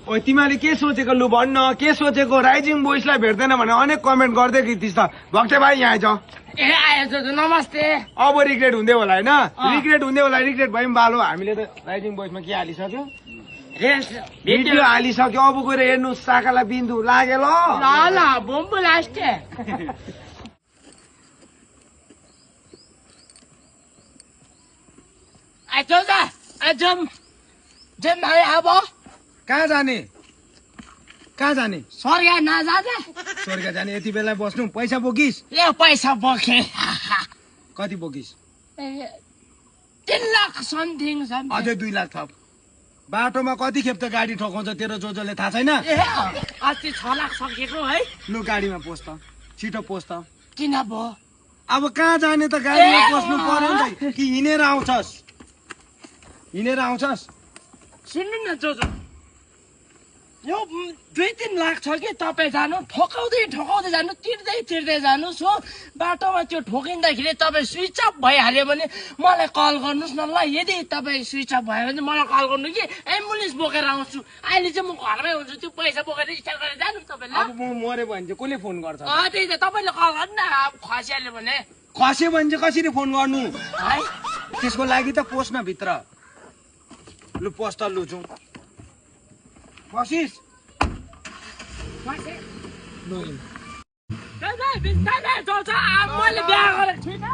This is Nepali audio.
ओ तिमीले के सोचेको लु भन्न के सोचेको राइजिङ बोइसलाई भेट्दैन भने अनेक कमेन्ट गर्दै थिइस् त भक्ते भाइ यहाँ आइज ए आएछ नमस्ते अब रिग्रेट हुँदै होला होइन रिग्रेट हुँदै होला रिग्रेट भए पनि बालो हामीले त राइजिङ बोइसमा के हालिसक्यो भिडियो हालिसक्यो अब गएर हेर्नु साकालाई बिन्दु लाग्यो ल बोम्बो लास्ट जम भाइ अब कहाँ जाने स्वर्ग नजाने स्वर्ग जाने यति बेला बस्नु पैसा बोकिस ए पैसा बोके कति बोकिस 3 लाख समथिङ अझै 2 लाख थप बाटोमा कति खेप त गाडी ठोकाउँछ तेरो जोजोले थाहा छैन ए अस्ति 6 लाख सकेको है लु गाडीमा पोस् त छिटो पोस् त किन भो अब कहाँ जाने त गाडीमा पोस्नु पर्यो नि त कि हिँडेर आउँछस् सुन्नु न जोजो यो 2-3 लाख छ कि तपाईँ जानु ठोकाउँदै जानु तिर्दै जानुहोस् हो बाटोमा त्यो ठोकिँदाखेरि तपाईँ स्विच अफ भइहाल्यो भने मलाई कल गर्नुहोस् न ल यदि तपाईँ स्विच अफ भयो भने मलाई कल गर्नु कि एम्बुलेन्स बोकेर आउँछु अहिले चाहिँ म घरमै हुन्छु त्यो पैसा बोकेर स्टार्ट गरेर जानु तपाईँ ल अब म मरे भने चाहिँ कसले फोन गर्छ त्यही त तपाईँले कल गर्नु न खसिहाल्यो भने खस्यो भने चाहिँ कसरी फोन गर्नु है त्यसको लागि त पोस्ट न भित्र लु पोस्ट लु जाउँ बसिस मैले बिहा गरेको छुइनँ